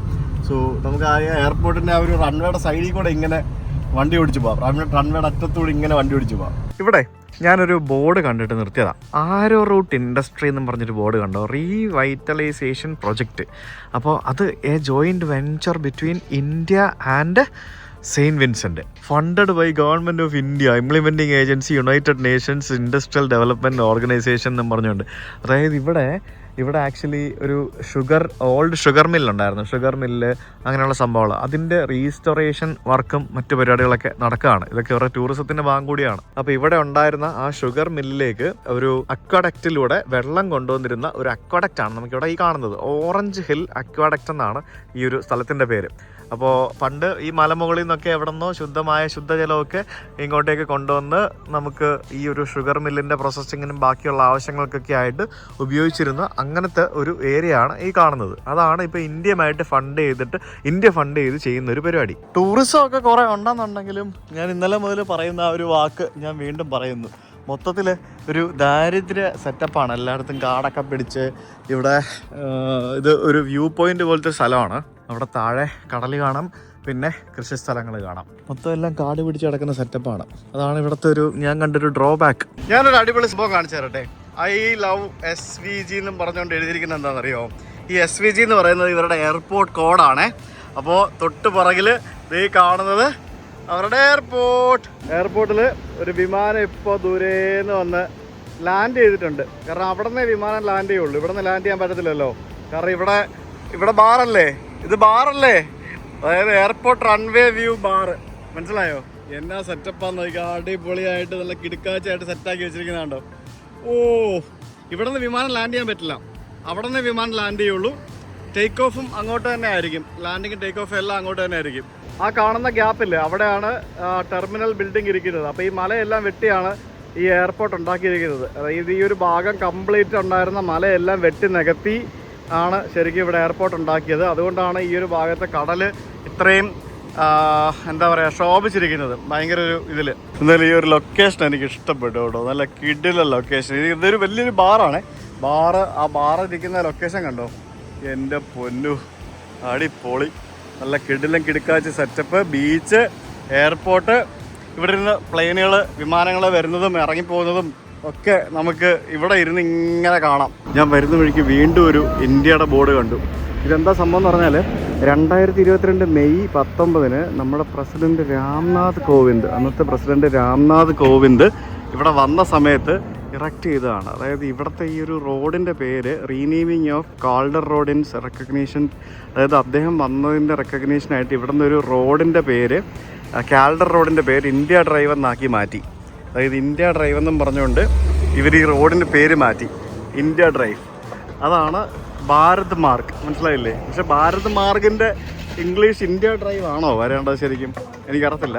സോ നമുക്ക് ആ എയർപോർട്ടിൻ്റെ ആ ഒരു റൺവേയുടെ സൈഡിൽ കൂടെ ഇങ്ങനെ വണ്ടി ഓടിച്ചു പോകാം, റൺവേയുടെ അറ്റത്തൂടെ ഇങ്ങനെ വണ്ടി ഓടിച്ചു പോകാം. ഇവിടെ ഞാനൊരു ബോർഡ് കണ്ടിട്ട് നിർത്തിയതാണ്. ആരോ റൂട്ട് ഇൻഡസ്ട്രി എന്നും പറഞ്ഞൊരു ബോർഡ് കണ്ടോ, റീവൈറ്റലൈസേഷൻ പ്രൊജക്റ്റ്. അപ്പോൾ അത് a joint venture between India and Saint Vincent, funded by government of India, implementing agency, United Nations Industrial Development Organization എന്നും പറഞ്ഞുകൊണ്ട്. അതായത് ഇവിടെ ആക്ച്വലി ഒരു ഓൾഡ് ഷുഗർ മില്ലുണ്ടായിരുന്നു, ഷുഗർ മില്ല് അങ്ങനെയുള്ള സംഭവങ്ങൾ, അതിൻ്റെ റീസ്റ്റോറേഷൻ വർക്കും മറ്റു പരിപാടികളൊക്കെ നടക്കുകയാണ്. ഇതൊക്കെ അവരുടെ ടൂറിസത്തിൻ്റെ ഭാഗം കൂടിയാണ്. അപ്പോൾ ഇവിടെ ഉണ്ടായിരുന്ന ആ ഷുഗർ മില്ലിലേക്ക് ഒരു അക്വാഡക്റ്റിലൂടെ വെള്ളം കൊണ്ടുവന്നിരുന്ന ഒരു അക്വാഡക്റ്റാണ് നമുക്കിവിടെ ഈ കാണുന്നത്. ഓറഞ്ച് ഹിൽ അക്വാഡക്റ്റ് എന്നാണ് ഈ ഒരു സ്ഥലത്തിൻ്റെ പേര്. അപ്പോൾ പണ്ട് ഈ മലമുകളിൽ നിന്നൊക്കെ എവിടെ നിന്നോ ശുദ്ധമായ ശുദ്ധജലമൊക്കെ ഇങ്ങോട്ടേക്ക് കൊണ്ടുവന്ന് നമുക്ക് ഈ ഒരു ഷുഗർ മില്ലിൻ്റെ പ്രോസസ്സിങ്ങിനും ബാക്കിയുള്ള ആവശ്യങ്ങൾക്കൊക്കെ ആയിട്ട് ഉപയോഗിച്ചിരുന്ന അങ്ങനത്തെ ഒരു ഏരിയ ആണ് ഈ കാണുന്നത്. അതാണ് ഇപ്പോൾ ഇന്ത്യ ഫണ്ട് ചെയ്ത് ചെയ്യുന്ന ഒരു പരിപാടി. ടൂറിസം ഒക്കെ കുറേ ഉണ്ടെന്നുണ്ടെങ്കിലും ഞാൻ ഇന്നലെ മുതൽ പറയുന്ന ആ ഒരു വാക്ക് ഞാൻ വീണ്ടും പറയുന്നു. മൊത്തത്തിൽ ഒരു ദാരിദ്ര്യ സെറ്റപ്പാണ്. എല്ലായിടത്തും കാടൊക്കെ പിടിച്ച് ഇവിടെ ഇത് ഒരു വ്യൂ പോയിന്റ് പോലത്തെ സ്ഥലമാണ്. അവിടെ താഴെ കടൽ കാണാം, പിന്നെ കൃഷി സ്ഥലങ്ങൾ കാണാം. മൊത്തം എല്ലാം കാട് പിടിച്ച് കിടക്കുന്ന സെറ്റപ്പാണ്. അതാണ് ഇവിടുത്തെ ഞാൻ കണ്ടൊരു ഡ്രോബാക്ക്. ഞാനൊരു അടിപൊളി സംഭവം കാണിച്ചു തരട്ടെ. I love SVG എന്നും പറഞ്ഞുകൊണ്ട് എഴുതിയിരിക്കുന്നത് എന്താണെന്നറിയോ? ഈ SVG എന്ന് പറയുന്നത് ഇവരുടെ എയർപോർട്ട് കോഡാണ്. അപ്പോൾ തൊട്ട് പുറകിൽ ഈ കാണുന്നത് അവരുടെ എയർപോർട്ടിൽ ഒരു വിമാനം ഇപ്പോൾ ദൂരേന്ന് വന്ന് ലാൻഡ് ചെയ്തിട്ടുണ്ട്. കാരണം അവിടെ നിന്നേ വിമാനം ലാൻഡ് ചെയ്യുള്ളൂ, ഇവിടെ നിന്ന് ലാൻഡ് ചെയ്യാൻ പറ്റത്തില്ലല്ലോ. കാരണം ഇവിടെ ബാറല്ലേ, ഇത് ബാറല്ലേ, അതായത് എയർപോർട്ട് റൺവേ വ്യൂ ബാറ്. മനസ്സിലായോ? എന്നാ സെറ്റപ്പാന്ന് നോക്കിയാൽ അടിപൊളിയായിട്ട് നല്ല കിടുക്കാച്ചായിട്ട് സെറ്റാക്കി വെച്ചിരിക്കുന്നുണ്ടോ. ഓ, ഇവിടെ നിന്ന് വിമാനം ലാൻഡ് ചെയ്യാൻ പറ്റില്ല, അവിടെ നിന്ന് വിമാനം ലാൻഡ് ചെയ്യുള്ളൂ. ടേക്ക് ഓഫും അങ്ങോട്ട് തന്നെ ആയിരിക്കും, ലാൻഡിങ് ടേക്ക് ഓഫ് എല്ലാം അങ്ങോട്ട് തന്നെ ആയിരിക്കും. ആ കാണുന്ന ഗ്യാപ്പില്ലേ, അവിടെയാണ് ടെർമിനൽ ബിൽഡിംഗ് ഇരിക്കുന്നത്. അപ്പോൾ ഈ മലയെല്ലാം വെട്ടിയാണ് ഈ എയർപോർട്ട് ഉണ്ടാക്കിയിരിക്കുന്നത്. അതായത് ഈ ഒരു ഭാഗം കംപ്ലീറ്റ് ഉണ്ടായിരുന്ന മലയെല്ലാം വെട്ടി നികത്തി ആണ് ശരിക്കും ഇവിടെ എയർപോർട്ട് ഉണ്ടാക്കിയത്. അതുകൊണ്ടാണ് ഈ ഒരു ഭാഗത്തെ കടൽ ഇത്രയും എന്താ പറയുക ശോഭിച്ചിരിക്കുന്നത്. ഭയങ്കര ഒരു ഇതിൽ എന്തായാലും ഈ ഒരു ലൊക്കേഷൻ എനിക്ക് ഇഷ്ടപ്പെട്ടു കേട്ടോ. നല്ല കിടില ലൊക്കേഷൻ. ഇതൊരു വലിയൊരു ബാറാണ്. ആ ബാറ് ഇരിക്കുന്ന ലൊക്കേഷൻ കണ്ടോ, എൻ്റെ പൊന്നു അടിപൊളി. നല്ല കിടിലം കിടുക്കാച്ച് സെറ്റപ്പ്, ബീച്ച്, എയർപോർട്ട്. ഇവിടെ ഇരുന്ന് പ്ലെയിനുകൾ, വിമാനങ്ങൾ വരുന്നതും ഇറങ്ങിപ്പോകുന്നതും ഒക്കെ നമുക്ക് ഇവിടെ ഇരുന്ന് ഇങ്ങനെ കാണാം. ഞാൻ വരുന്ന വഴിക്ക് വീണ്ടും ഒരു ഇന്ത്യയുടെ ബോർഡ് കണ്ടു. ഇതെന്താ സംഭവം എന്ന് പറഞ്ഞാൽ 2022 മെയ് 19 നമ്മുടെ പ്രസിഡന്റ് രാംനാഥ് കോവിന്ദ്, അന്നത്തെ പ്രസിഡന്റ് രാംനാഥ് കോവിന്ദ് ഇവിടെ വന്ന സമയത്ത് ഇറക്റ്റ് ചെയ്തതാണ്. അതായത് ഇവിടുത്തെ ഈ ഒരു റോഡിൻ്റെ പേര് റീനെയിമിങ് of Kaldor road in recognition. അതായത് അദ്ദേഹം വന്നതിൻ്റെ റെക്കഗ്നീഷനായിട്ട് ഇവിടെ നിന്നൊരു റോഡിൻ്റെ പേര്, കാൽഡർ റോഡിൻ്റെ പേര് ഇന്ത്യ ഡ്രൈവ് എന്നാക്കി മാറ്റി. അതായത് ഇന്ത്യ ഡ്രൈവ് എന്നും പറഞ്ഞുകൊണ്ട് ഇവർ ഈ റോഡിൻ്റെ പേര് മാറ്റി, ഇന്ത്യ ഡ്രൈവ്. അതാണ് ഭാരത് മാർഗ്. മനസ്സിലായില്ലേ? പക്ഷെ ഭാരത് മാർഗിൻ്റെ ഇംഗ്ലീഷ് ഇന്ത്യ ഡ്രൈവ് ആണോ വരേണ്ടത് ശരിക്കും എനിക്കറിയത്തില്ല.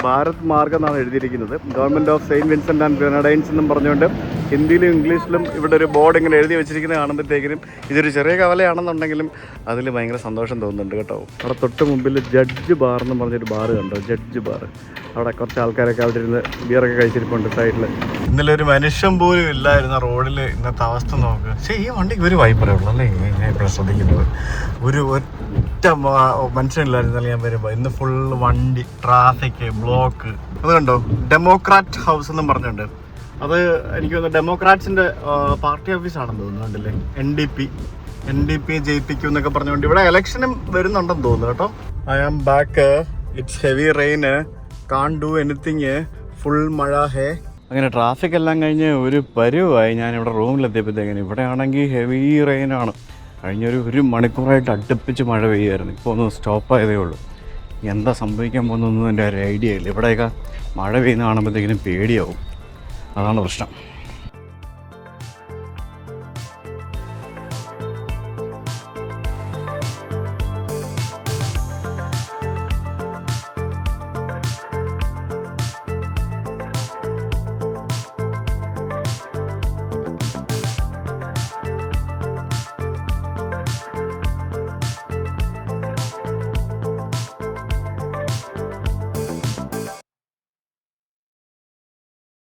ഭാരത് മാർഗ് എന്നാണ് എഴുതിയിരിക്കുന്നത്. Government of Saint Vincent and Grenadines എന്നും പറഞ്ഞുകൊണ്ട് ഹിന്ദിയിലും ഇംഗ്ലീഷിലും ഇവിടെ ഒരു ബോർഡ് ഇങ്ങനെ എഴുതി വെച്ചിരിക്കുന്നത് കാണുമ്പോഴത്തേക്കിനും ഇതൊരു ചെറിയ കവലയാണെന്നുണ്ടെങ്കിലും അതിൽ ഭയങ്കര സന്തോഷം തോന്നുന്നുണ്ട് കേട്ടോ. അവിടെ തൊട്ട് മുമ്പിൽ ജഡ്ജ് ബാർ എന്ന് പറഞ്ഞൊരു ബാർ കണ്ടോ, ജഡ്ജ് ബാർ. അവിടെ കുറച്ച് ആൾക്കാരൊക്കെ അവിടെ ഇരുന്ന് ബിയറൊക്കെ കഴിച്ചിരിപ്പുണ്ട് സൈഡിൽ. ഇന്നലെ ഒരു മനുഷ്യൻ പോലും ഇല്ലായിരുന്ന റോഡിൽ ഇന്നത്തെ അവസ്ഥ നോക്ക്. പക്ഷേ ഈ വണ്ടിക്ക് ഒരു വൈപ്പറേ ഉള്ളൂ അല്ലേ, ഞാൻ ഇപ്പോൾ ശ്രദ്ധിക്കുന്നത്. ഒറ്റ മനുഷ്യനില്ലായിരുന്നല്ലേ ഞാൻ വരുമ്പോൾ. ഇന്ന് ഫുള്ള് വണ്ടി, ട്രാഫിക്, ബ്ലോക്ക്. അത് കണ്ടോ, ഡെമോക്രാറ്റ് ഹൗസ് എന്നും പറഞ്ഞുണ്ട്. അത് എനിക്ക് തോന്നുന്നു ഡെമോക്രാറ്റ്സിൻ്റെ പാർട്ടി ഓഫീസാണെന്ന് തോന്നുന്നു. കണ്ടില്ലേ, NDP ജയിപ്പിക്കും എന്നൊക്കെ പറഞ്ഞുകൊണ്ട് ഇവിടെ ഇലക്ഷനും വരുന്നുണ്ടെന്ന് തോന്നുന്നു കേട്ടോ. I am back. It's heavy rain, can't do anything, full മഴ ഹേ. അങ്ങനെ ട്രാഫിക് എല്ലാം കഴിഞ്ഞ് ഒരു പരുവായി ഞാനിവിടെ റൂമിലെത്തിയപ്പോഴത്തേക്കിന്. ഇവിടെ ആണെങ്കിൽ ഹെവി റെയിനാണ്. കഴിഞ്ഞൊരു മണിക്കൂറായിട്ട് അടുപ്പിച്ച് മഴ പെയ്യുമായിരുന്നു. ഇപ്പോൾ ഒന്ന് സ്റ്റോപ്പായതേ ഉള്ളൂ. എന്താ സംഭവിക്കാൻ പോകുന്നൊന്നും എൻ്റെ ഒരു ഐഡിയ ഇല്ല. ഇവിടെയൊക്കെ മഴ പെയ്യുന്ന കാണുമ്പോഴത്തേക്കിനും പേടിയാവും. അതാണ് പ്രശ്നം.